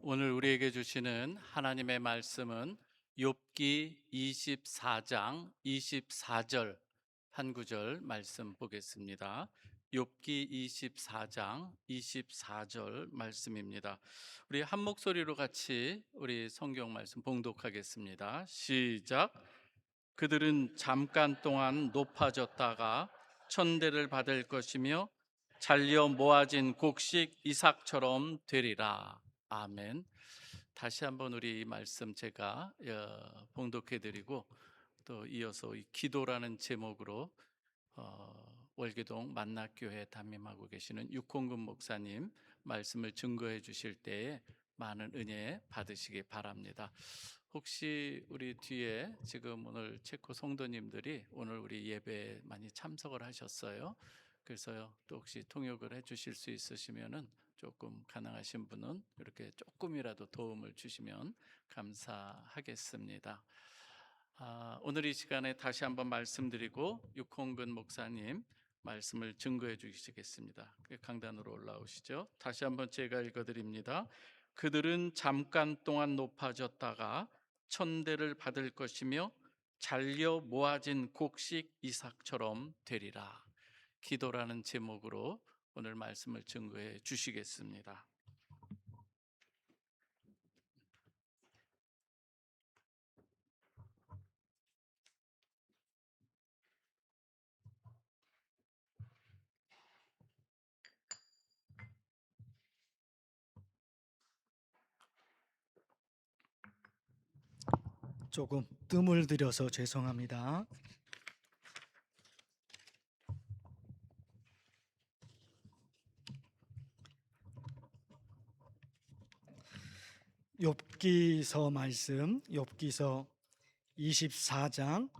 오늘 우리에게 주시는 하나님의 말씀은 욥기 24장 24절 한 구절 말씀 보겠습니다. 욥기 24장 24절 말씀입니다. 우리 한 목소리로 같이 우리 성경 말씀 봉독하겠습니다. 시작. 그들은 잠깐 동안 높아졌다가 천대를 받을 것이며 잘려 모아진 곡식 이삭처럼 되리라. 아멘. 다시 한번 우리 말씀 제가 봉독해 드리고 또 이어서 이 기도라는 제목으로 월계동 만나교회 담임하고 계시는 육홍근 목사님 말씀을 증거해 주실 때에 많은 은혜 받으시기 바랍니다. 혹시 우리 뒤에 지금 오늘 체코 성도님들이 오늘 우리 예배에 많이 참석을 하셨어요. 그래서요, 또 혹시 통역을 해 주실 수 있으시면은 조금 가능하신 분은 이렇게 조금이라도 도움을 주시면 감사하겠습니다. 오늘 이 시간에 다시 한번 말씀드리고 육홍근 목사님 말씀을 증거해 주시겠습니다. 강단으로 올라오시죠. 다시 한번 제가 읽어드립니다. 그들은 잠깐 동안 높아졌다가 천대를 받을 것이며 잘려 모아진 곡식 이삭처럼 되리라. 기도라는 제목으로 오늘 말씀을 증거해 주시겠습니다. 조금 뜸을 들여서 죄송합니다. 욥기서 말씀, 욥기서 24장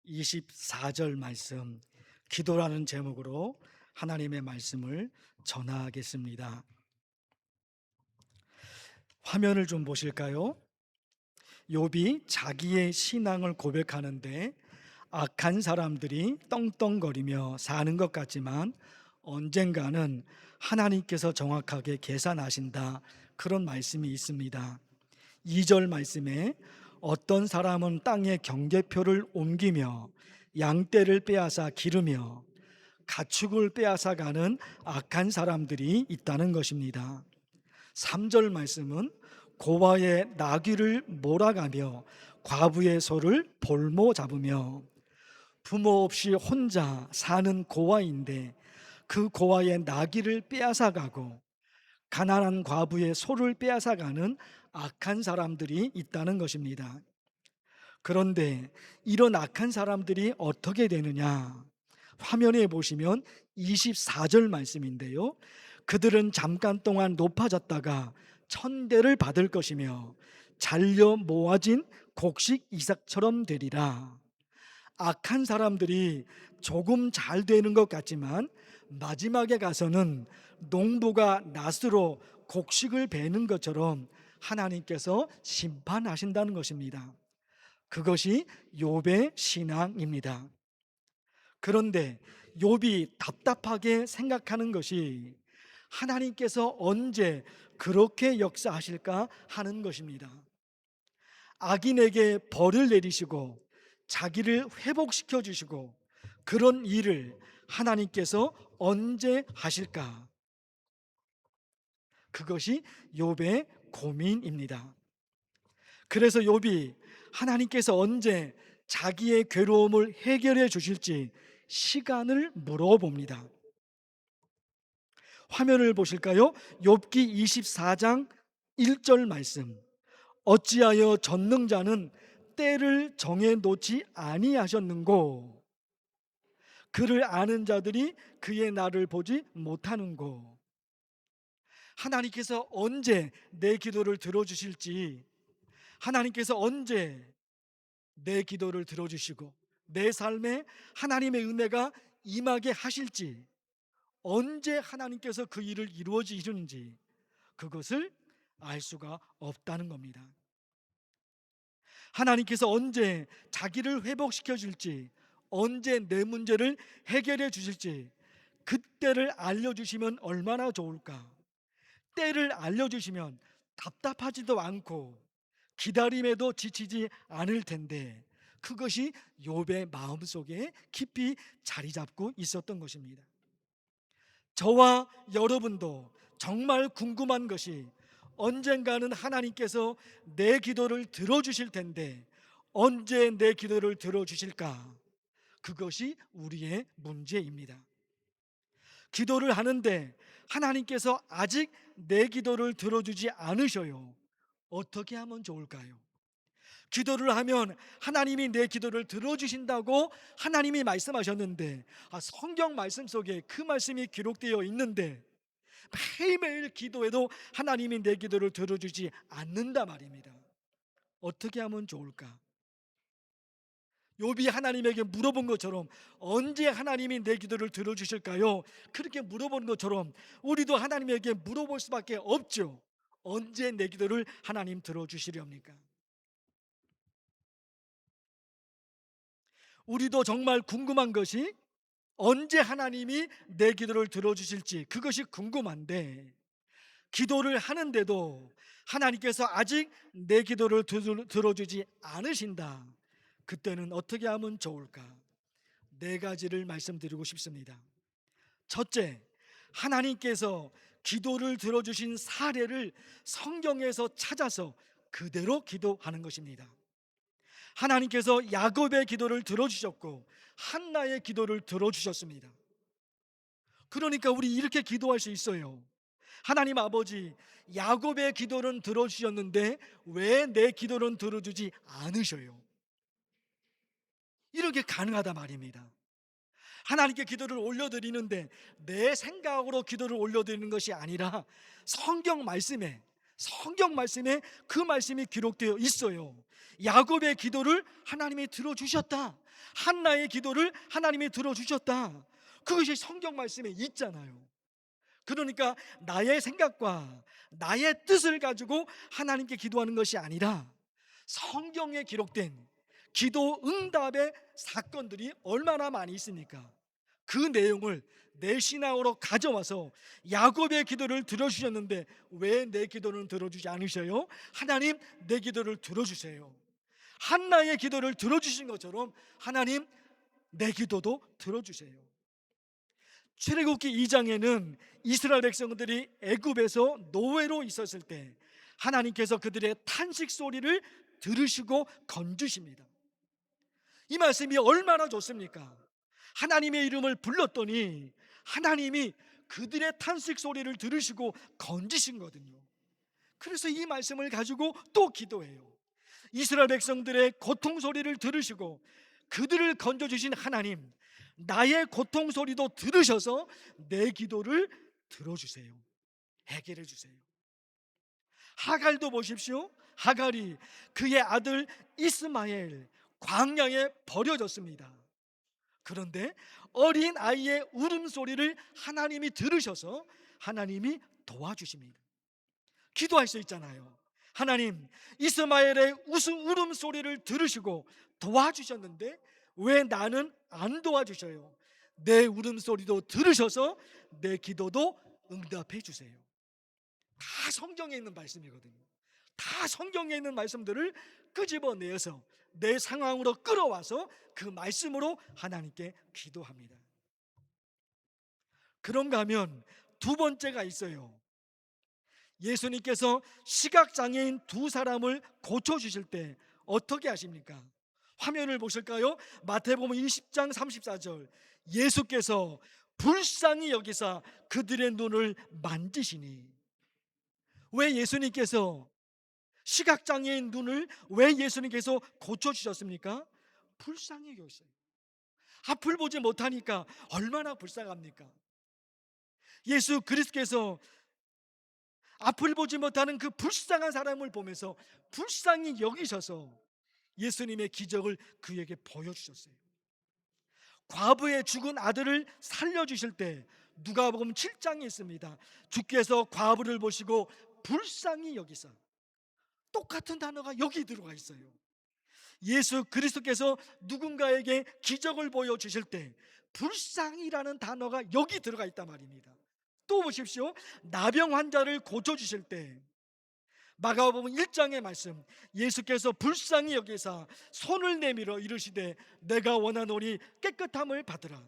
24절 말씀, 기도라는 제목으로 하나님의 말씀을 전하겠습니다. 화면을 좀 보실까요? 욥이 자기의 신앙을 고백하는데 악한 사람들이 떵떵거리며 사는 것 같지만 언젠가는 하나님께서 정확하게 계산하신다, 그런 말씀이 있습니다. 2절 말씀에 어떤 사람은 땅에 경계표를 옮기며 양떼를 빼앗아 기르며 가축을 빼앗아 가는 악한 사람들이 있다는 것입니다. 3절 말씀은 고아의 나귀를 몰아가며 과부의 소를 볼모 잡으며, 부모 없이 혼자 사는 고아인데 그 고아의 나귀를 빼앗아 가고 가난한 과부의 소를 빼앗아 가는 악한 사람들이 있다는 것입니다. 그런데 이런 악한 사람들이 어떻게 되느냐? 화면에 보시면 24절 말씀인데요. 그들은 잠깐 동안 높아졌다가 천대를 받을 것이며 잘려 모아진 곡식 이삭처럼 되리라. 악한 사람들이 조금 잘 되는 것 같지만 마지막에 가서는 농부가 낫으로 곡식을 베는 것처럼 하나님께서 심판하신다는 것입니다. 그것이 욥의 신앙입니다. 그런데 욥이 답답하게 생각하는 것이 하나님께서 언제 그렇게 역사하실까 하는 것입니다. 악인에게 벌을 내리시고 자기를 회복시켜 주시고 그런 일을 하나님께서 언제 하실까? 그것이 욥의 고민입니다. 그래서 욥이 하나님께서 언제 자기의 괴로움을 해결해 주실지 시간을 물어봅니다. 화면을 보실까요? 욥기 24장 1절 말씀. 어찌하여 전능자는 때를 정해 놓지 아니하셨는고, 그를 아는 자들이 그의 날을 보지 못하는고. 하나님께서 언제 내 기도를 들어주실지, 하나님께서 언제 내 기도를 들어주시고 내 삶에 하나님의 은혜가 임하게 하실지, 언제 하나님께서 그 일을 이루어지시는지 그것을 알 수가 없다는 겁니다. 하나님께서 언제 자기를 회복시켜 줄지, 언제 내 문제를 해결해 주실지 그때를 알려주시면 얼마나 좋을까. 때를 알려주시면 답답하지도 않고 기다림에도 지치지 않을 텐데 그것이 욥의 마음속에 깊이 자리 잡고 있었던 것입니다. 저와 여러분도 정말 궁금한 것이 언젠가는 하나님께서 내 기도를 들어주실 텐데 언제 내 기도를 들어주실까? 그것이 우리의 문제입니다. 기도를 하는데 하나님께서 아직 내 기도를 들어주지 않으셔요. 어떻게 하면 좋을까요? 기도를 하면 하나님이 내 기도를 들어주신다고 하나님이 말씀하셨는데 성경 말씀 속에 그 말씀이 기록되어 있는데 매일매일 기도해도 하나님이 내 기도를 들어주지 않는다 말입니다. 어떻게 하면 좋을까? 욥이 하나님에게 물어본 것처럼 언제 하나님이 내 기도를 들어주실까요? 그렇게 물어본 것처럼 우리도 하나님에게 물어볼 수밖에 없죠. 언제 내 기도를 하나님 들어주시렵니까? 우리도 정말 궁금한 것이 언제 하나님이 내 기도를 들어주실지 그것이 궁금한데 기도를 하는데도 하나님께서 아직 내 기도를 들어주지 않으신다. 그때는 어떻게 하면 좋을까? 네 가지를 말씀드리고 싶습니다. 첫째, 하나님께서 기도를 들어주신 사례를 성경에서 찾아서 그대로 기도하는 것입니다. 하나님께서 야곱의 기도를 들어주셨고 한나의 기도를 들어주셨습니다. 그러니까 우리 이렇게 기도할 수 있어요. 하나님 아버지, 야곱의 기도는 들어주셨는데 왜 내 기도는 들어주지 않으셔요? 이렇게 가능하다 말입니다. 하나님께 기도를 올려드리는데 내 생각으로 기도를 올려드리는 것이 아니라 성경 말씀에 그 말씀이 기록되어 있어요. 야곱의 기도를 하나님이 들어주셨다. 한나의 기도를 하나님이 들어주셨다. 그것이 성경 말씀에 있잖아요. 그러니까 나의 생각과 나의 뜻을 가지고 하나님께 기도하는 것이 아니라 성경에 기록된 기도 응답의 사건들이 얼마나 많이 있습니까? 그 내용을 내 신앙으로 가져와서 야곱의 기도를 들어주셨는데 왜 내 기도는 들어주지 않으셔요? 하나님 내 기도를 들어주세요. 한나의 기도를 들어주신 것처럼 하나님 내 기도도 들어주세요. 출애굽기 2장에는 이스라엘 백성들이 애굽에서 노예로 있었을 때 하나님께서 그들의 탄식 소리를 들으시고 건주십니다. 이 말씀이 얼마나 좋습니까? 하나님의 이름을 불렀더니 하나님이 그들의 탄식 소리를 들으시고 건지신 거거든요. 그래서 이 말씀을 가지고 또 기도해요. 이스라엘 백성들의 고통 소리를 들으시고 그들을 건져주신 하나님, 나의 고통 소리도 들으셔서 내 기도를 들어주세요. 해결해 주세요. 하갈도 보십시오. 하갈이 그의 아들 이스마엘 광야에 버려졌습니다. 그런데 어린 아이의 울음소리를 하나님이 들으셔서 하나님이 도와주십니다. 기도할 수 있잖아요. 하나님, 이스마엘의 울음소리를 들으시고 도와주셨는데 왜 나는 안 도와주셔요? 내 울음소리도 들으셔서 내 기도도 응답해 주세요. 다 성경에 있는 말씀이거든요. 다 성경에 있는 말씀들을 끄집어내어서 내 상황으로 끌어와서 그 말씀으로 하나님께 기도합니다. 그런가 하면 두 번째가 있어요. 예수님께서 시각장애인 두 사람을 고쳐주실 때 어떻게 하십니까? 화면을 보실까요? 마태복음 20장 34절, 예수께서 불쌍히 여기사 그들의 눈을 만지시니. 왜 예수님께서 시각장애인 눈을 왜 예수님께서 고쳐주셨습니까? 불쌍히 여기셨어요. 앞을 보지 못하니까 얼마나 불쌍합니까? 예수 그리스도께서 앞을 보지 못하는 그 불쌍한 사람을 보면서 불쌍히 여기셔서 예수님의 기적을 그에게 보여주셨어요. 과부의 죽은 아들을 살려주실 때 누가복음 7장에 있습니다. 주께서 과부를 보시고 불쌍히 여기사. 똑같은 단어가 여기 들어가 있어요. 예수 그리스도께서 누군가에게 기적을 보여주실 때 불쌍이라는 단어가 여기 들어가 있단 말입니다. 또 보십시오. 나병 환자를 고쳐주실 때 마가복음 1장의 말씀, 예수께서 불쌍히 여기사 손을 내밀어 이르시되 내가 원하노니 깨끗함을 받으라.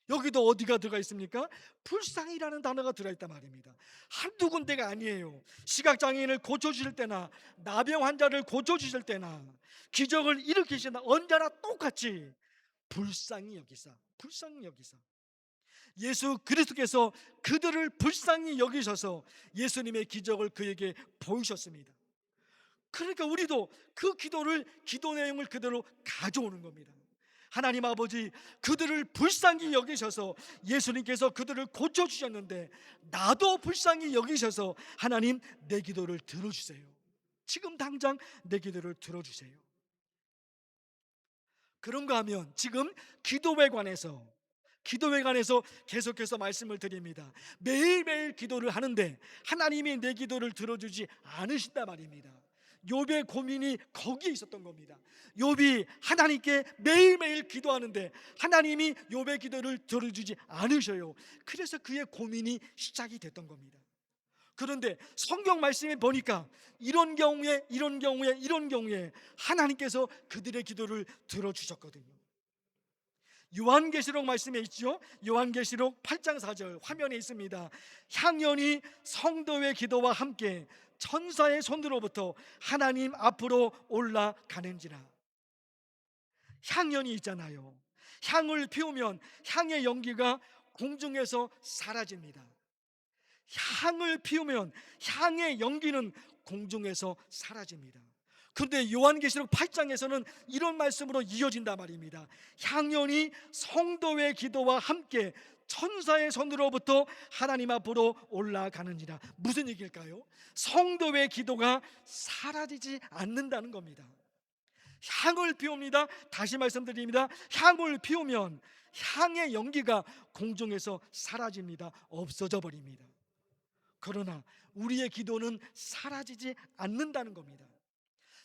여기도 어디가 들어가 있습니까? 불쌍이라는 단어가 들어있단 말입니다. 한두 군데가 아니에요. 시각장애인을 고쳐주실 때나 나병 환자를 고쳐주실 때나 기적을 일으키시나 언제나 똑같이 불쌍히 여기사, 불쌍히 여기사. 예수 그리스도께서 그들을 불쌍히 여기셔서 예수님의 기적을 그에게 보이셨습니다. 그러니까 우리도 그 기도 내용을 그대로 가져오는 겁니다. 하나님 아버지, 그들을 불쌍히 여기셔서 예수님께서 그들을 고쳐주셨는데 나도 불쌍히 여기셔서 하나님 내 기도를 들어주세요. 지금 당장 내 기도를 들어주세요. 그런가 하면 지금 기도에 관해서 계속해서 말씀을 드립니다. 매일매일 기도를 하는데 하나님이 내 기도를 들어주지 않으신단 말입니다. 욥의 고민이 거기에 있었던 겁니다. 욥이 하나님께 매일매일 기도하는데 하나님이 욥의 기도를 들어주지 않으셔요. 그래서 그의 고민이 시작이 됐던 겁니다. 그런데 성경 말씀에 보니까 이런 경우에 하나님께서 그들의 기도를 들어주셨거든요. 요한계시록 말씀에 있죠. 요한계시록 8장 4절 화면에 있습니다. 향연이 성도의 기도와 함께 천사의 손으로부터 하나님 앞으로 올라가는지라. 향연이 있잖아요. 향을 피우면 향의 연기가 공중에서 사라집니다. 향을 피우면 향의 연기는 공중에서 사라집니다. 그런데 요한계시록 8장에서는 이런 말씀으로 이어진단 말입니다. 향연이 성도의 기도와 함께 천사의 손으로부터 하나님 앞으로 올라가는지라. 무슨 얘기일까요? 성도의 기도가 사라지지 않는다는 겁니다. 향을 피웁니다. 다시 말씀드립니다. 향을 피우면 향의 연기가 공중에서 사라집니다. 없어져 버립니다. 그러나 우리의 기도는 사라지지 않는다는 겁니다.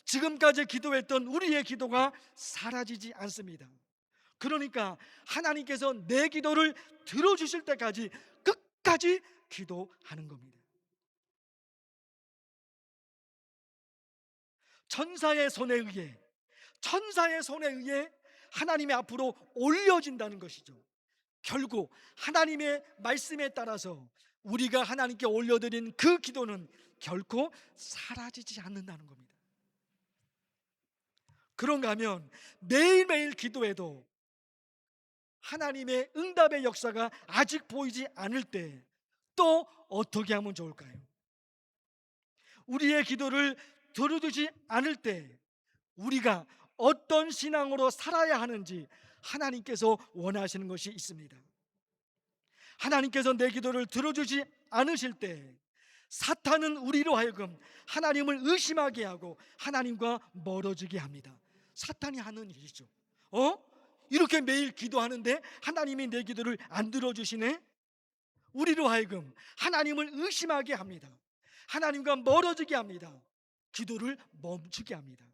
지금까지 기도했던 우리의 기도가 사라지지 않습니다. 그러니까 하나님께서 내 기도를 들어주실 때까지 끝까지 기도하는 겁니다. 천사의 손에 의해 하나님의 앞으로 올려진다는 것이죠. 결국 하나님의 말씀에 따라서 우리가 하나님께 올려드린 그 기도는 결코 사라지지 않는다는 겁니다. 그런가 하면 매일매일 기도해도 하나님의 응답의 역사가 아직 보이지 않을 때 또 어떻게 하면 좋을까요? 우리의 기도를 들어주지 않을 때 우리가 어떤 신앙으로 살아야 하는지 하나님께서 원하시는 것이 있습니다. 하나님께서 내 기도를 들어주지 않으실 때 사탄은 우리로 하여금 하나님을 의심하게 하고 하나님과 멀어지게 합니다. 사탄이 하는 일이죠. 이렇게 매일 기도하는데 하나님이 내 기도를 안 들어주시네? 우리로 하여금 하나님을 의심하게 합니다. 하나님과 멀어지게 합니다. 기도를 멈추게 합니다.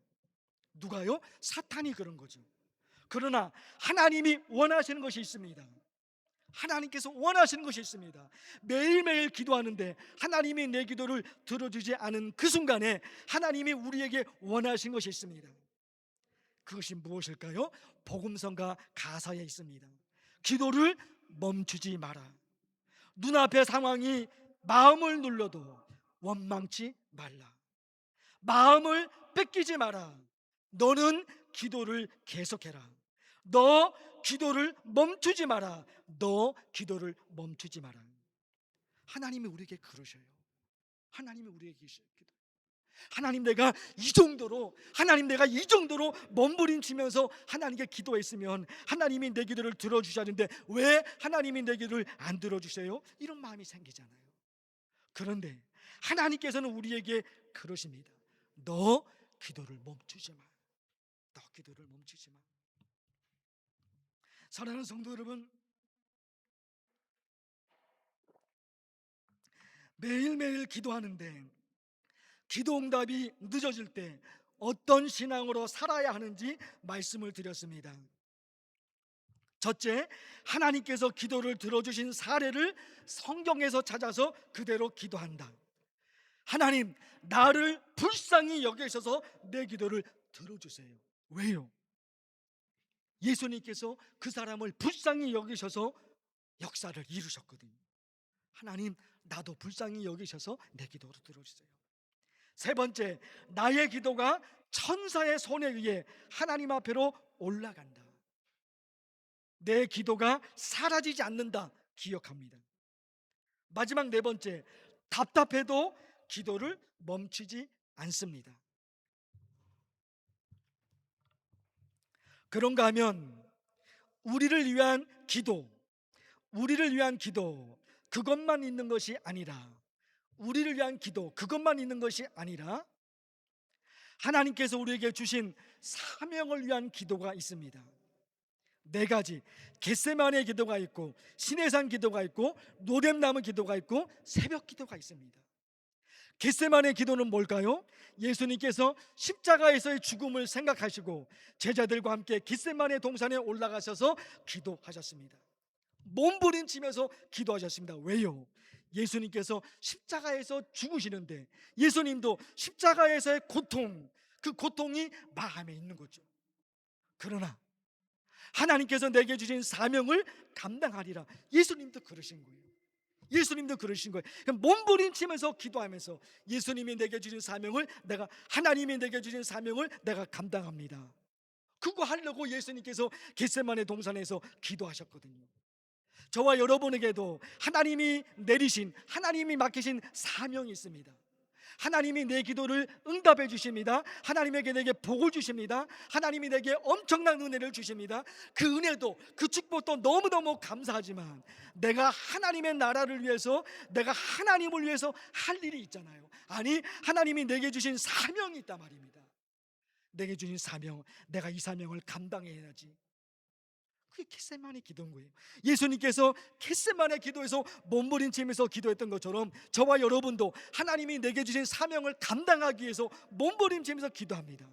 누가요? 사탄이 그런 거죠. 그러나 하나님이 원하시는 것이 있습니다. 하나님께서 원하시는 것이 있습니다. 매일매일 기도하는데 하나님이 내 기도를 들어주지 않은 그 순간에 하나님이 우리에게 원하신 것이 있습니다. 그것이 무엇일까요? 복음성가 가사에 있습니다. 기도를 멈추지 마라. 눈앞의 상황이 마음을 눌러도 원망치 말라. 마음을 뺏기지 마라. 너는 기도를 계속해라. 너 기도를 멈추지 마라. 너 기도를 멈추지 마라. 하나님이 우리에게 그러셔요. 하나님이 우리에게 기도해요. 하나님 내가 이 정도로 몸부림치면서 하나님께 기도했으면 하나님이 내 기도를 들어주셨는데 왜 하나님이 내 기도를 안 들어주세요? 이런 마음이 생기잖아요. 그런데 하나님께서는 우리에게 그러십니다. 너 기도를 멈추지 마. 너 기도를 멈추지 마. 사랑하는 성도 여러분, 매일매일 기도하는데 기도 응답이 늦어질 때 어떤 신앙으로 살아야 하는지 말씀을 드렸습니다. 첫째, 하나님께서 기도를 들어주신 사례를 성경에서 찾아서 그대로 기도한다. 하나님, 나를 불쌍히 여기셔서 내 기도를 들어주세요. 왜요? 예수님께서 그 사람을 불쌍히 여기셔서 역사를 이루셨거든요. 하나님, 나도 불쌍히 여기셔서 내 기도를 들어주세요. 세 번째, 나의 기도가 천사의 손에 의해 하나님 앞으로 올라간다. 내 기도가 사라지지 않는다 기억합니다. 마지막 네 번째, 답답해도 기도를 멈추지 않습니다. 그런가 하면 우리를 위한 기도, 우리를 위한 기도 그것만 있는 것이 아니라, 우리를 위한 기도 그것만 있는 것이 아니라 하나님께서 우리에게 주신 사명을 위한 기도가 있습니다. 네 가지, 겟세마네 기도가 있고, 시내산 기도가 있고, 노뎀나무 기도가 있고, 새벽 기도가 있습니다. 겟세마네 기도는 뭘까요? 예수님께서 십자가에서의 죽음을 생각하시고 제자들과 함께 겟세마네 동산에 올라가셔서 기도하셨습니다. 몸부림치면서 기도하셨습니다. 왜요? 예수님께서 십자가에서 죽으시는데 예수님도 십자가에서의 고통, 그 고통이 마음에 있는 거죠. 그러나 하나님께서 내게 주신 사명을 감당하리라. 예수님도 그러신 거예요. 예수님도 그러신 거예요. 몸부림치면서 기도하면서 예수님이 내게 주신 사명을 내가, 하나님이 내게 주신 사명을 내가 감당합니다. 그거 하려고 예수님께서 겟세마네 동산에서 기도하셨거든요. 저와 여러분에게도 하나님이 내리신, 하나님이 맡기신 사명이 있습니다. 하나님이 내 기도를 응답해 주십니다. 하나님에게 내게 복을 주십니다. 하나님이 내게 엄청난 은혜를 주십니다. 그 은혜도, 그 축복도 너무너무 감사하지만 내가 하나님의 나라를 위해서, 내가 하나님을 위해서 할 일이 있잖아요. 아니, 하나님이 내게 주신 사명이 있단 말입니다. 내게 주신 사명, 내가 이 사명을 감당해야지. 그게 겟세마네 기도인 거예요. 예수님께서 겟세마네 기도에서 몸부림치면서 기도했던 것처럼 저와 여러분도 하나님이 내게 주신 사명을 감당하기 위해서 몸부림치면서 기도합니다.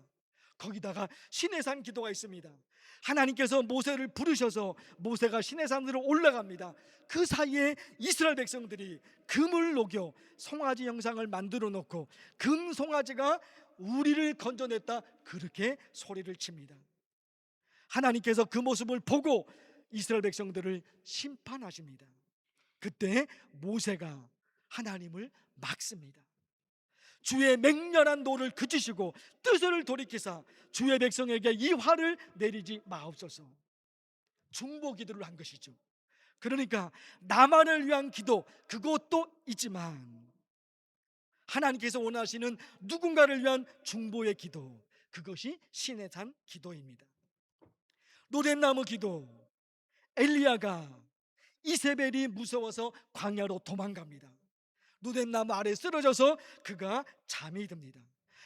거기다가 시내산 기도가 있습니다. 하나님께서 모세를 부르셔서 모세가 시내산으로 올라갑니다. 그 사이에 이스라엘 백성들이 금을 녹여 송아지 형상을 만들어 놓고 금 송아지가 우리를 건져냈다, 그렇게 소리를 칩니다. 하나님께서 그 모습을 보고 이스라엘 백성들을 심판하십니다. 그때 모세가 하나님을 막습니다. 주의 맹렬한 노를 그치시고 뜻을 돌이키사 주의 백성에게 이 화를 내리지 마옵소서. 중보 기도를 한 것이죠. 그러니까 나만을 위한 기도, 그것도 있지만 하나님께서 원하시는 누군가를 위한 중보의 기도, 그것이 신의 산 기도입니다. 노뎀나무 기도, 엘리야가 이세벨이 무서워서 광야로 도망갑니다. 노뎀나무 아래 쓰러져서 그가 잠이 듭니다.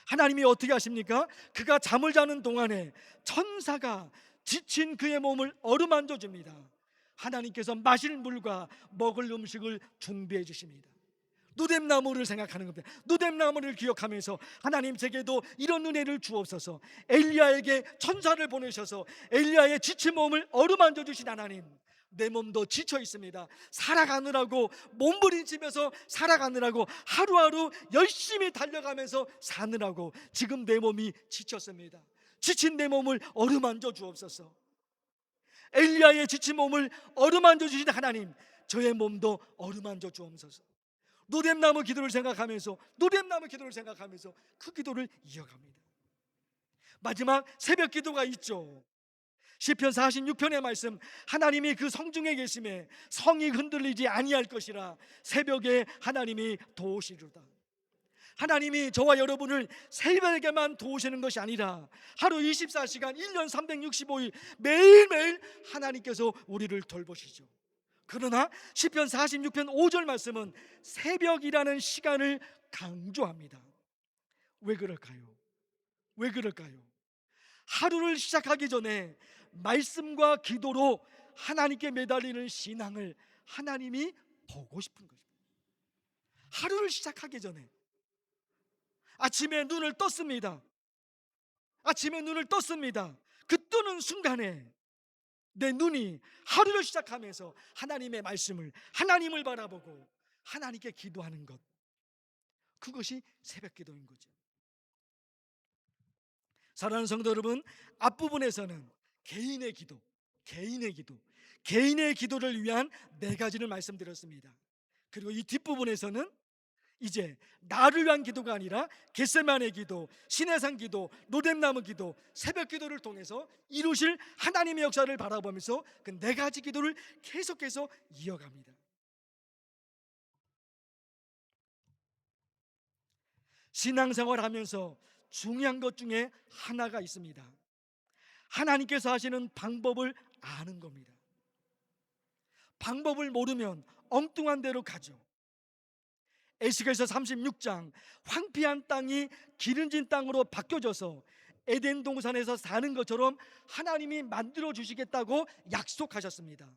하나님이 어떻게 하십니까? 그가 잠을 자는 동안에 천사가 지친 그의 몸을 어루만져 줍니다. 하나님께서 마실 물과 먹을 음식을 준비해 주십니다. 노뎀나무를 생각하는 겁니다. 노뎀나무를 기억하면서 하나님, 제게도 이런 은혜를 주옵소서. 엘리야에게 천사를 보내셔서 엘리야의 지친 몸을 어루만져 주신 하나님, 내 몸도 지쳐 있습니다. 살아가느라고, 몸부림치면서 살아가느라고, 하루하루 열심히 달려가면서 사느라고 지금 내 몸이 지쳤습니다. 지친 내 몸을 어루만져 주옵소서. 엘리야의 지친 몸을 어루만져 주신 하나님, 저의 몸도 어루만져 주옵소서. 노뎀나무 기도를 생각하면서, 노뎀나무 기도를 생각하면서 그 기도를 이어갑니다. 마지막 새벽 기도가 있죠. 시편 46편의 말씀, 하나님이 그 성중에 계심에 성이 흔들리지 아니할 것이라 새벽에 하나님이 도우시리로다. 하나님이 저와 여러분을 새벽에만 도우시는 것이 아니라 하루 24시간 1년 365일 매일매일 하나님께서 우리를 돌보시죠. 그러나 시편 46편 5절 말씀은 새벽이라는 시간을 강조합니다. 왜 그럴까요? 왜 그럴까요? 하루를 시작하기 전에 말씀과 기도로 하나님께 매달리는 신앙을 하나님이 보고 싶은 거죠. 하루를 시작하기 전에 아침에 눈을 떴습니다. 아침에 눈을 떴습니다. 그 뜨는 순간에 내 눈이 하루를 시작하면서 하나님의 말씀을, 하나님을 바라보고 하나님께 기도하는 것, 그것이 새벽 기도인 거죠. 사랑하는 성도 여러분, 앞부분에서는 개인의 기도, 개인의 기도, 개인의 기도를 위한 네 가지를 말씀드렸습니다. 그리고 이 뒷부분에서는 이제 나를 위한 기도가 아니라 겟세마네 기도, 시내산 기도, 로뎀나무 기도, 새벽 기도를 통해서 이루실 하나님의 역사를 바라보면서 그 네 가지 기도를 계속해서 이어갑니다. 신앙생활 하면서 중요한 것 중에 하나가 있습니다. 하나님께서 하시는 방법을 아는 겁니다. 방법을 모르면 엉뚱한 데로 가죠. 에스겔서 36장, 황폐한 땅이 기름진 땅으로 바뀌어져서 에덴 동산에서 사는 것처럼 하나님이 만들어 주시겠다고 약속하셨습니다.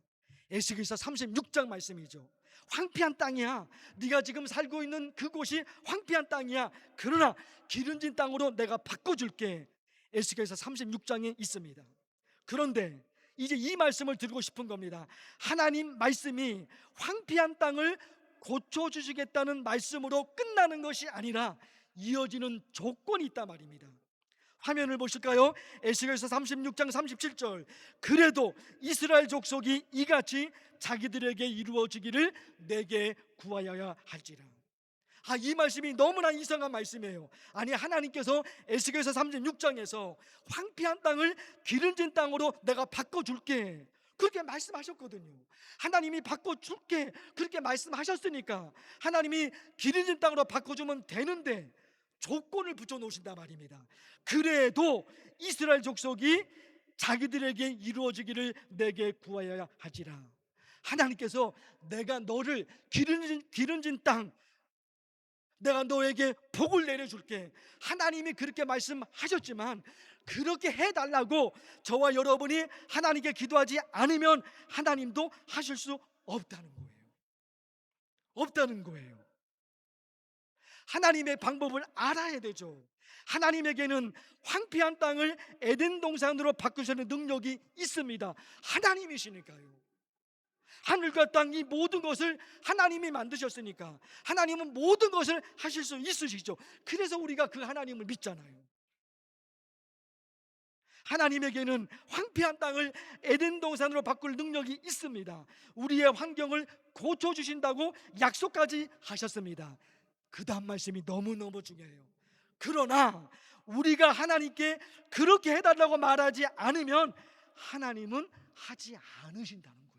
에스겔서 36장 말씀이죠. 황폐한 땅이야. 네가 지금 살고 있는 그곳이 황폐한 땅이야. 그러나 기름진 땅으로 내가 바꿔줄게. 에스겔서 36장에 있습니다. 그런데 이제 이 말씀을 드리고 싶은 겁니다. 하나님 말씀이 황폐한 땅을 고쳐주시겠다는 말씀으로 끝나는 것이 아니라 이어지는 조건이 있단 말입니다. 화면을 보실까요? 에스겔서 36장 37절, 그래도 이스라엘 족속이 이같이 자기들에게 이루어지기를 내게 구하여야 할지라. 이 말씀이 너무나 이상한 말씀이에요. 아니, 하나님께서 에스겔서 36장에서 황폐한 땅을 기름진 땅으로 내가 바꿔줄게, 그렇게 말씀하셨거든요. 하나님이 바꿔줄게 그렇게 말씀하셨으니까 하나님이 기름진 땅으로 바꿔주면 되는데 조건을 붙여놓으신단 말입니다. 그래도 이스라엘 족속이 자기들에게 이루어지기를 내게 구하여야 하지라. 하나님께서 내가 너를 기름진 땅, 내가 너에게 복을 내려줄게, 하나님이 그렇게 말씀하셨지만 그렇게 해달라고 저와 여러분이 하나님께 기도하지 않으면 하나님도 하실 수 없다는 거예요. 없다는 거예요. 하나님의 방법을 알아야 되죠. 하나님에게는 황폐한 땅을 에덴 동산으로 바꾸시는 능력이 있습니다. 하나님이시니까요. 하늘과 땅, 이 모든 것을 하나님이 만드셨으니까 하나님은 모든 것을 하실 수 있으시죠. 그래서 우리가 그 하나님을 믿잖아요. 하나님에게는 황폐한 땅을 에덴 동산으로 바꿀 능력이 있습니다. 우리의 환경을 고쳐주신다고 약속까지 하셨습니다. 그 다음 말씀이 너무너무 중요해요. 그러나 우리가 하나님께 그렇게 해달라고 말하지 않으면 하나님은 하지 않으신다는 거예요.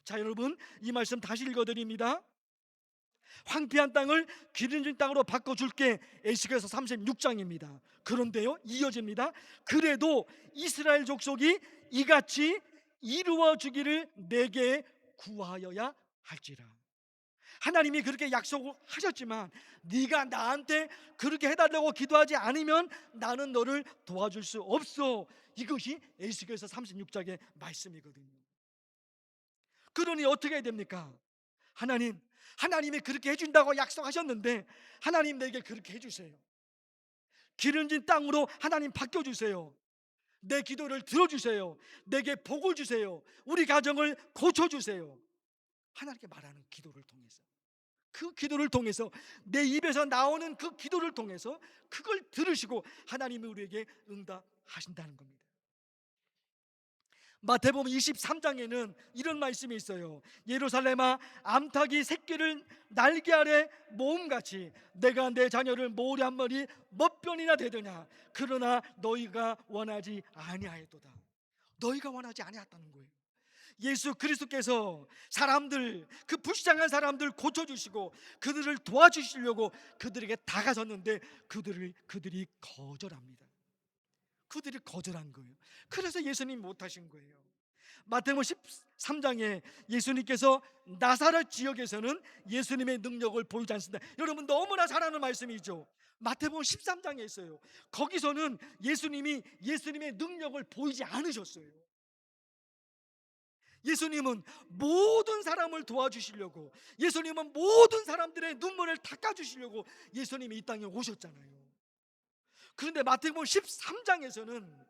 자, 여러분, 이 말씀 다시 읽어드립니다. 황폐한 땅을 기름진 땅으로 바꿔줄게. 에스겔서 36장입니다. 그런데요, 이어집니다. 그래도 이스라엘 족속이 이같이 이루어주기를 내게 구하여야 할지라. 하나님이 그렇게 약속하셨지만 네가 나한테 그렇게 해달라고 기도하지 않으면 나는 너를 도와줄 수 없어. 이것이 에스겔서 36장의 말씀이거든요. 그러니 어떻게 해야 됩니까? 하나님이 그렇게 해준다고 약속하셨는데 하나님 내게 그렇게 해주세요. 기름진 땅으로 하나님 바꿔주세요. 내 기도를 들어주세요. 내게 복을 주세요. 우리 가정을 고쳐주세요. 하나님께 말하는 기도를 통해서, 그 기도를 통해서, 내 입에서 나오는 그 기도를 통해서 그걸 들으시고 하나님이 우리에게 응답하신다는 겁니다. 마태복음 23장에는 이런 말씀이 있어요. 예루살렘아, 암탉이 새끼를 날개 아래 모음같이 내가 내 자녀를 모으려 한 머리 몇 변이나 되더냐. 그러나 너희가 원하지 아니하였도다. 너희가 원하지 아니했다는 거예요. 예수 그리스도께서 사람들, 그 불쌍한 사람들 고쳐주시고 그들을 도와주시려고 그들에게 다가섰는데 그들이 거절합니다. 그들이 거절한 거예요. 그래서 예수님이 못하신 거예요. 마태복음 13장에 예수님께서 나사렛 지역에서는 예수님의 능력을 보이지 않습니다. 여러분 너무나 잘 아는 말씀이죠. 마태복음 13장에 있어요. 거기서는 예수님의 능력을 보이지 않으셨어요. 예수님은 모든 사람을 도와주시려고, 예수님은 모든 사람들의 눈물을 닦아주시려고 예수님이 이 땅에 오셨잖아요. 그런데 마태복음 13장에서는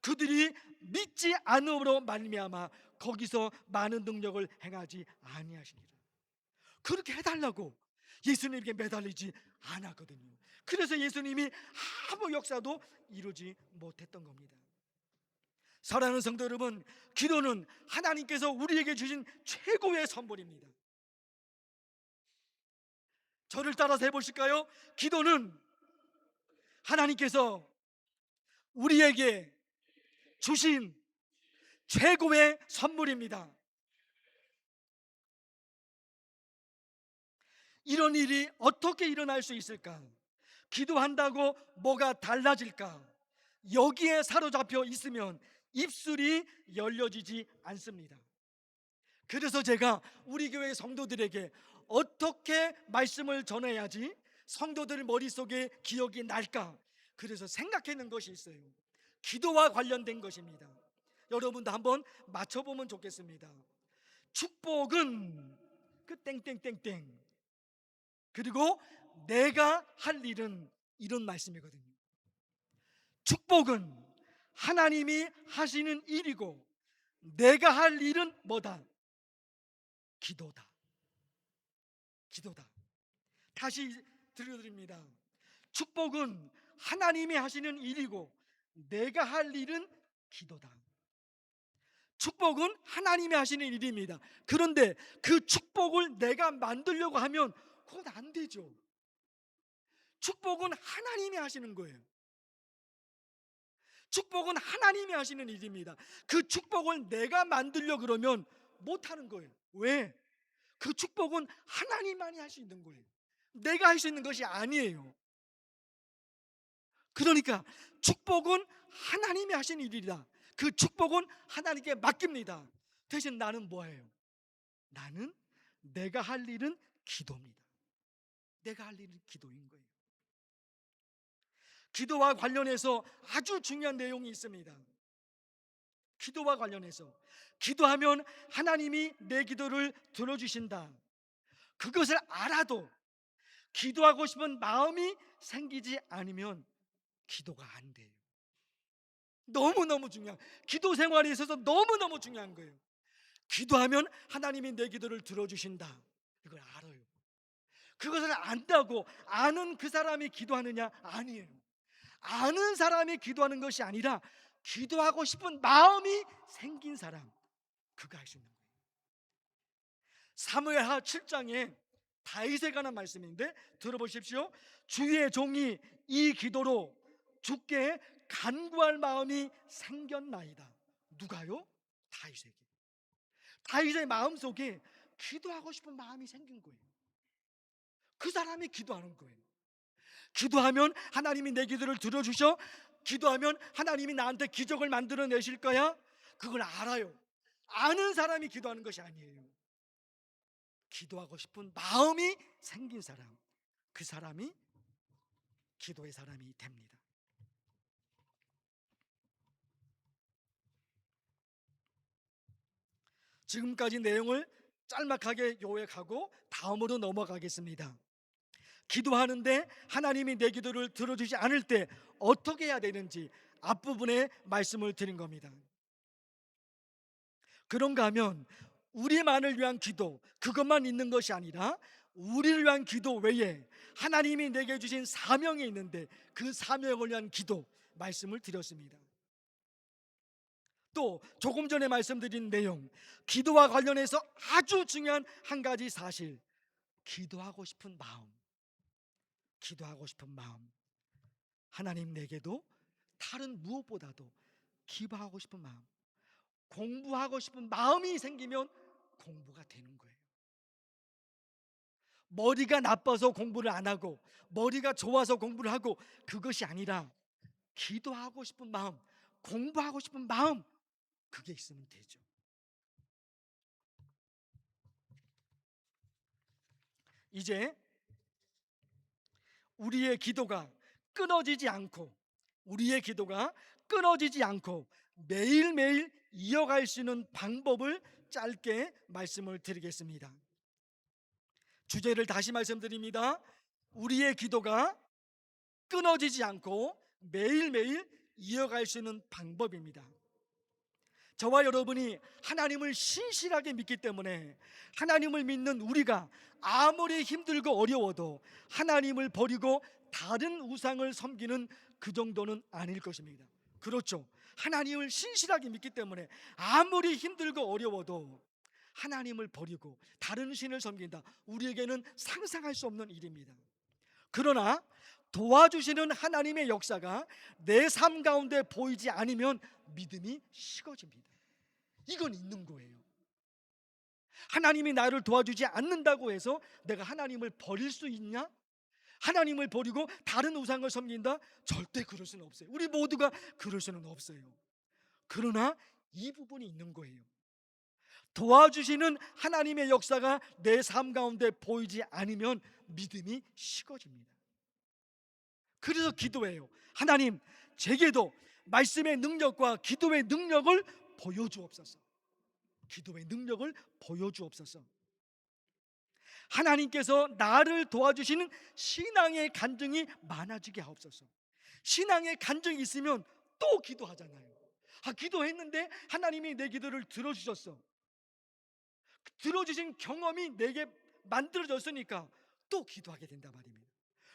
그들이 믿지 않음으로 말미암아 거기서 많은 능력을 행하지 아니하시니라. 그렇게 해달라고 예수님에게 매달리지 않았거든요. 그래서 예수님이 아무 역사도 이루지 못했던 겁니다. 사랑하는 성도 여러분, 기도는 하나님께서 우리에게 주신 최고의 선물입니다. 저를 따라서 해보실까요? 기도는 하나님께서 우리에게 주신 최고의 선물입니다. 이런 일이 어떻게 일어날 수 있을까? 기도한다고 뭐가 달라질까? 여기에 사로잡혀 있으면 입술이 열려지지 않습니다. 그래서 제가 우리 교회 성도들에게 어떻게 말씀을 전해야지 성도들 머릿속에 기억이 날까? 그래서 생각해낸 것이 있어요. 기도와 관련된 것입니다. 여러분도 한번 맞춰보면 좋겠습니다. 축복은 그 땡땡땡땡, 그리고 내가 할 일은 이런 말씀이거든요. 축복은 하나님이 하시는 일이고 내가 할 일은 뭐다? 기도다. 기도다. 다시 들려드립니다. 축복은 하나님이 하시는 일이고 내가 할 일은 기도다. 축복은 하나님이 하시는 일입니다. 그런데 그 축복을 내가 만들려고 하면 그건 안 되죠. 축복은 하나님이 하시는 거예요. 축복은 하나님이 하시는 일입니다. 그 축복을 내가 만들려 그러면 못하는 거예요. 왜? 그 축복은 하나님만이 할 수 있는 거예요. 내가 할 수 있는 것이 아니에요. 그러니까 축복은 하나님이 하시는 일이다. 그 축복은 하나님께 맡깁니다. 대신 나는 뭐예요? 나는 내가 할 일은 기도입니다. 내가 할 일은 기도인 거예요. 기도와 관련해서 아주 중요한 내용이 있습니다. 기도와 관련해서 기도하면 하나님이 내 기도를 들어주신다. 그것을 알아도 기도하고 싶은 마음이 생기지 않으면 기도가 안 돼요. 너무너무 중요한, 기도 생활에 있어서 너무너무 중요한 거예요. 기도하면 하나님이 내 기도를 들어주신다. 이걸 알아요. 그것을 안다고 아는 그 사람이 기도하느냐? 아니에요. 아는 사람이 기도하는 것이 아니라 기도하고 싶은 마음이 생긴 사람, 그가 할 수 있는 거예요. 사무엘하 7장에 다윗에 관한 말씀인데 들어보십시오. 주의 종이 이 기도로 주께 간구할 마음이 생겼나이다. 누가요? 다윗에게. 다윗의 마음속에 기도하고 싶은 마음이 생긴 거예요. 그 사람이 기도하는 거예요. 기도하면 하나님이 내 기도를 들어주셔. 기도하면 하나님이 나한테 기적을 만들어내실 거야. 그걸 알아요. 아는 사람이 기도하는 것이 아니에요. 기도하고 싶은 마음이 생긴 사람, 그 사람이 기도의 사람이 됩니다. 지금까지 내용을 짤막하게 요약하고 다음으로 넘어가겠습니다. 기도하는데 하나님이 내 기도를 들어주지 않을 때 어떻게 해야 되는지 앞부분에 말씀을 드린 겁니다. 그런가 하면 우리만을 위한 기도, 그것만 있는 것이 아니라 우리를 위한 기도 외에 하나님이 내게 주신 사명이 있는데 그 사명을 위한 기도 말씀을 드렸습니다. 또 조금 전에 말씀드린 내용, 기도와 관련해서 아주 중요한 한 가지 사실, 기도하고 싶은 마음. 기도하고 싶은 마음. 하나님 내게도 다른 무엇보다도 기도하고 싶은 마음, 공부하고 싶은 마음이 생기면 공부가 되는 거예요. 머리가 나빠서 공부를 안 하고 머리가 좋아서 공부를 하고 그것이 아니라 기도하고 싶은 마음, 공부하고 싶은 마음, 그게 있으면 되죠. 이제 우리의 기도가 끊어지지 않고 매일매일 이어갈 수 있는 방법을 짧게 말씀을 드리겠습니다. 주제를 다시 말씀드립니다. 우리의 기도가 끊어지지 않고 매일매일 이어갈 수 있는 방법입니다. 저와 여러분이 하나님을 신실하게 믿기 때문에 하나님을 믿는 우리가 아무리 힘들고 어려워도 하나님을 버리고 다른 우상을 섬기는 그 정도는 아닐 것입니다. 그렇죠. 하나님을 신실하게 믿기 때문에 아무리 힘들고 어려워도 하나님을 버리고 다른 신을 섬긴다, 우리에게는 상상할 수 없는 일입니다. 그러나 도와주시는 하나님의 역사가 내 삶 가운데 보이지 않으면 믿음이 식어집니다. 이건 있는 거예요. 하나님이 나를 도와주지 않는다고 해서 내가 하나님을 버릴 수 있냐? 하나님을 버리고 다른 우상을 섬긴다? 절대 그럴 수는 없어요. 우리 모두가 그럴 수는 없어요. 그러나 이 부분이 있는 거예요. 도와주시는 하나님의 역사가 내 삶 가운데 보이지 않으면 믿음이 식어집니다. 그래서 기도해요. 하나님, 제게도 말씀의 능력과 기도의 능력을 보여주옵소서. 기도의 능력을 보여주옵소서. 하나님께서 나를 도와주시는 신앙의 간증이 많아지게 하옵소서. 신앙의 간증이 있으면 또 기도하잖아요. 기도했는데 하나님이 내 기도를 들어주셨어. 들어주신 경험이 내게 만들어졌으니까 또 기도하게 된단 말입니다.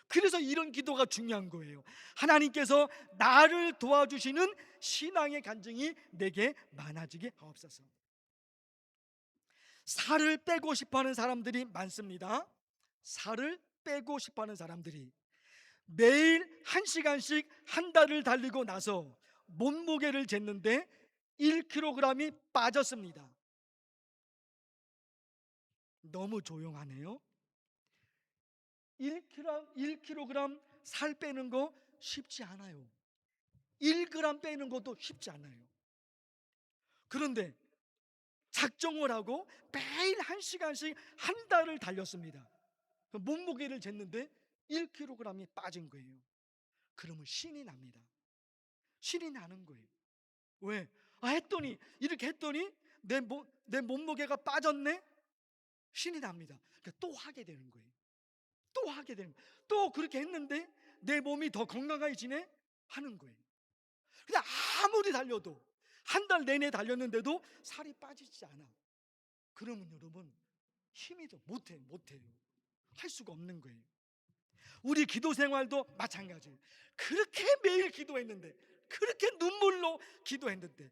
그래서 이런 기도가 중요한 거예요. 하나님께서 나를 도와주시는 신앙의 간증이 내게 많아지게 하옵소서. 살을 빼고 싶어하는 사람들이 많습니다. 살을 빼고 싶어하는 사람들이 매일 1시간씩 한 달을 달리고 나서 몸무게를 쟀는데 1kg이 빠졌습니다. 너무 조용하네요. 1kg 살 빼는 거 쉽지 않아요. 1g 빼는 것도 쉽지 않아요. 그런데 작정을 하고 매일 1시간씩 한 달을 달렸습니다. 몸무게를 쟀는데 1kg이 빠진 거예요. 그러면 신이 납니다. 신이 나는 거예요. 왜? 이렇게 했더니 내 몸무게가 빠졌네? 신이 납니다. 그러니까 또 하게 되는 거예요. 또 하게 되는 거예요. 또 그렇게 했는데 내 몸이 더 건강해지네? 하는 거예요. 근데 아무리 달려도 한 달 내내 달렸는데도 살이 빠지지 않아. 그러면 여러분 힘이 더 못해요. 할 수가 없는 거예요. 우리 기도 생활도 마찬가지예요. 그렇게 매일 기도했는데, 그렇게 눈물로 기도했는데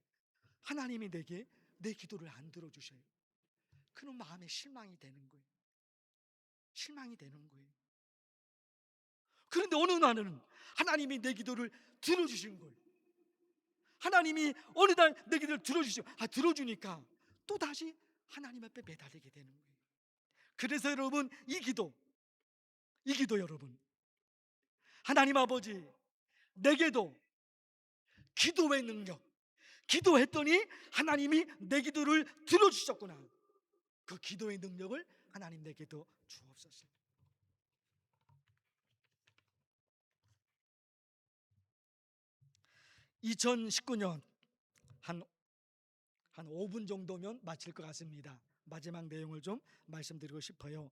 하나님이 내게 내 기도를 안 들어주셔요. 그런 마음에 실망이 되는 거예요. 실망이 되는 거예요. 그런데 어느 날은 하나님이 내 기도를 들어주신 거예요. 하나님이 어느 날 내 기도를 들어주니까 또다시 하나님 앞에 매달리게 되는 거예요. 그래서 여러분, 이 기도 여러분, 하나님 아버지, 내게도 기도의 능력, 기도했더니 하나님이 내 기도를 들어주셨구나. 그 기도의 능력을 하나님 내게도 주옵소서. 2019년 한 5분 정도면 마칠 것 같습니다. 마지막 내용을 좀 말씀드리고 싶어요.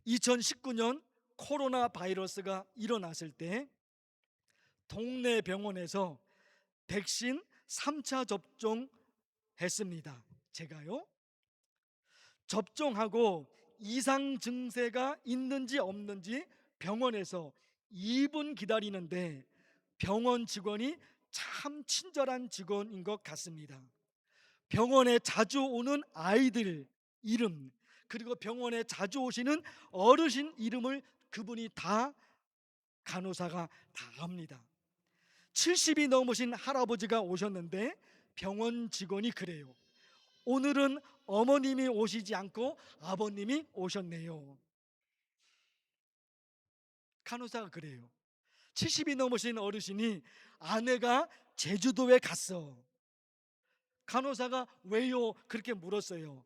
2019년 코로나 바이러스가 일어났을 때 동네 병원에서 백신 3차 접종했습니다. 제가요. 접종하고 이상 증세가 있는지 없는지 병원에서 2분 기다리는데 병원 직원이 참 친절한 직원인 것 같습니다. 병원에 자주 오는 아이들 이름, 그리고 병원에 자주 오시는 어르신 이름을 그분이 다, 간호사가 다 압니다. 70이 넘으신 할아버지가 오셨는데 병원 직원이 그래요. 오늘은 어머님이 오시지 않고 아버님이 오셨네요. 간호사가 그래요. 70이 넘으신 어르신이 아내가 제주도에 갔어. 간호사가 왜요? 그렇게 물었어요.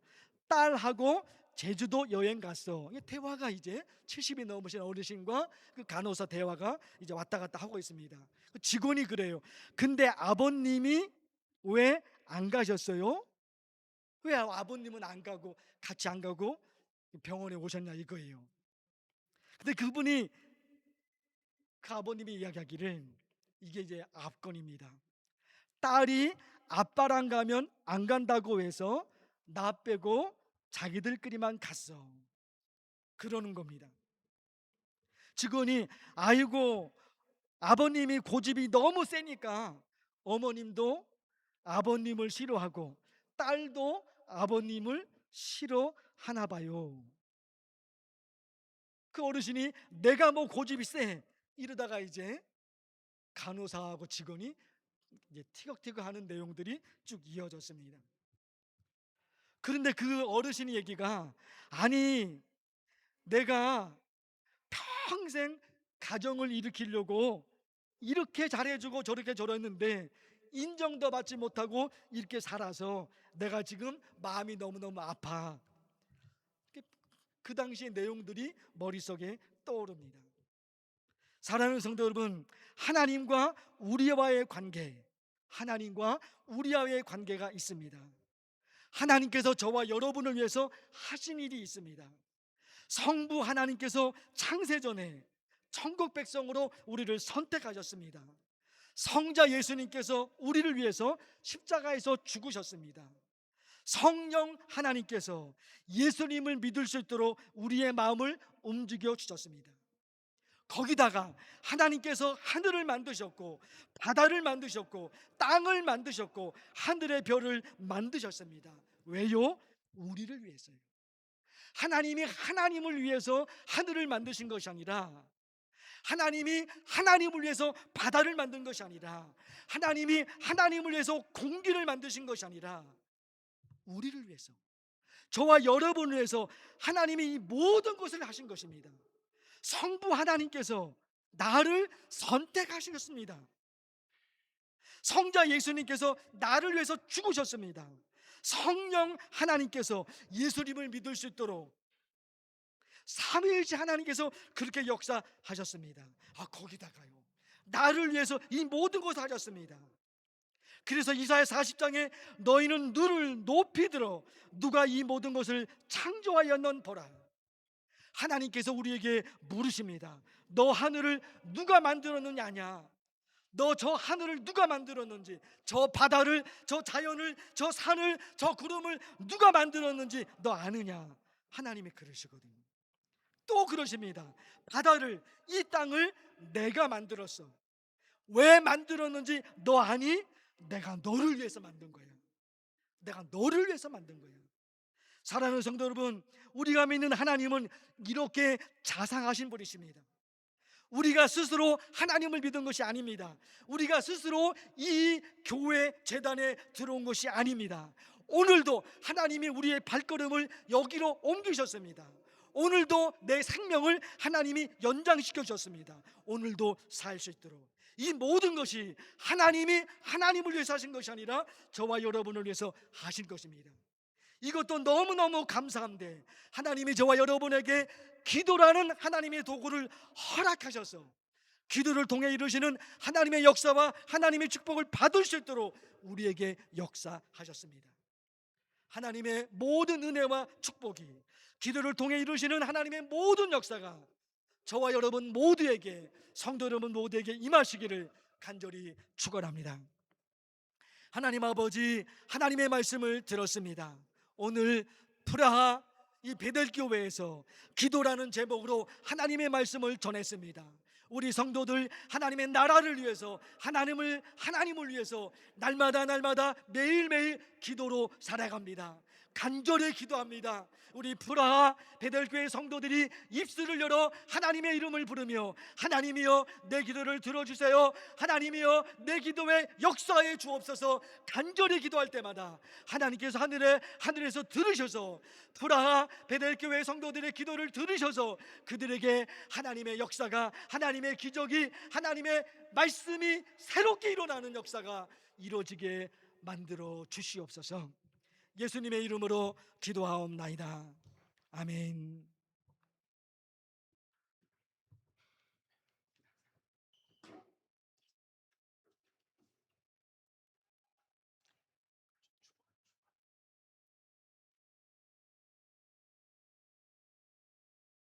딸하고 제주도 여행 갔어. 이 대화가 이제 70이 넘으신 어르신과 그 간호사 대화가 이제 왔다 갔다 하고 있습니다. 그 직원이 그래요. 근데 아버님이 왜 안 가셨어요? 왜 아버님은 안 가고 같이 안 가고 병원에 오셨냐 이거예요. 근데 그분이, 그 아버님이 이야기하기를, 이게 이제 압권입니다. 딸이 아빠랑 가면 안 간다고 해서 나 빼고 자기들끼리만 갔어. 그러는 겁니다. 직원이 아이고 아버님이 고집이 너무 세니까 어머님도 아버님을 싫어하고 딸도 아버님을 싫어하나 봐요. 그 어르신이 내가 뭐 고집이 세 이러다가 이제 간호사하고 직원이 이제 티격태격 하는 내용들이 쭉 이어졌습니다. 그런데 그 어르신의 얘기가 아니 내가 평생 가정을 일으키려고 이렇게 잘해주고 저렇게 저랬는데 인정도 받지 못하고 이렇게 살아서 내가 지금 마음이 너무너무 아파. 그 당시의 내용들이 머릿속에 떠오릅니다. 사랑하는 성도 여러분, 하나님과 우리와의 관계, 하나님과 우리와의 관계가 있습니다. 하나님께서 저와 여러분을 위해서 하신 일이 있습니다. 성부 하나님께서 창세전에 천국 백성으로 우리를 선택하셨습니다. 성자 예수님께서 우리를 위해서 십자가에서 죽으셨습니다. 성령 하나님께서 예수님을 믿을 수 있도록 우리의 마음을 움직여 주셨습니다. 거기다가 하나님께서 하늘을 만드셨고 바다를 만드셨고 땅을 만드셨고 하늘의 별을 만드셨습니다. 왜요? 우리를 위해서요. 하나님이 하나님을 위해서 하늘을 만드신 것이 아니라, 하나님이 하나님을 위해서 바다를 만든 것이 아니라, 하나님이 하나님을 위해서 공기를 만드신 것이 아니라 우리를 위해서, 저와 여러분을 위해서 하나님이 이 모든 것을 하신 것입니다. 성부 하나님께서 나를 선택하셨습니다. 성자 예수님께서 나를 위해서 죽으셨습니다. 성령 하나님께서 예수님을 믿을 수 있도록 삼위일체 하나님께서 그렇게 역사하셨습니다. 거기다가요 나를 위해서 이 모든 것을 하셨습니다. 그래서 이사야 40장에 너희는 눈을 높이 들어 누가 이 모든 것을 창조하였는 보라. 하나님께서 우리에게 물으십니다. 너 하늘을 누가 만들었느냐? 너 저 하늘을 누가 만들었는지, 저 바다를, 저 자연을, 저 산을, 저 구름을 누가 만들었는지 너 아느냐? 하나님이 그러시거든요. 또 그러십니다. 바다를, 이 땅을 내가 만들었어. 왜 만들었는지 너 아니? 내가 너를 위해서 만든 거야. 내가 너를 위해서 만든 거야. 사랑하는 성도 여러분, 우리가 믿는 하나님은 이렇게 자상하신 분이십니다. 우리가 스스로 하나님을 믿은 것이 아닙니다. 우리가 스스로 이 교회 재단에 들어온 것이 아닙니다. 오늘도 하나님이 우리의 발걸음을 여기로 옮기셨습니다. 오늘도 내 생명을 하나님이 연장시켜 주셨습니다. 오늘도 살 수 있도록 이 모든 것이 하나님이 하나님을 위해서 하신 것이 아니라 저와 여러분을 위해서 하신 것입니다. 이것도 너무너무 감사한데 하나님이 저와 여러분에게 기도라는 하나님의 도구를 허락하셔서 기도를 통해 이루시는 하나님의 역사와 하나님의 축복을 받을 수 있도록 우리에게 역사하셨습니다. 하나님의 모든 은혜와 축복이 기도를 통해 이루시는 하나님의 모든 역사가 저와 여러분 모두에게, 성도 여러분 모두에게 임하시기를 간절히 축원합니다. 하나님 아버지, 하나님의 말씀을 들었습니다. 오늘 프라하 이 베델교회에서 기도라는 제목으로 하나님의 말씀을 전했습니다. 우리 성도들 하나님의 나라를 위해서, 하나님을 위해서 날마다 매일매일 기도로 살아갑니다. 간절히 기도합니다. 우리 프라하 베델교회 성도들이 입술을 열어 하나님의 이름을 부르며 하나님이여 내 기도를 들어주세요, 하나님이여 내 기도에 역사해 주옵소서 간절히 기도할 때마다 하나님께서 하늘에서 들으셔서 프라하 베델교회 성도들의 기도를 들으셔서 그들에게 하나님의 역사가, 하나님의 기적이, 하나님의 말씀이 새롭게 일어나는 역사가 이루어지게 만들어 주시옵소서. 예수님의 이름으로 기도하옵나이다. 아멘.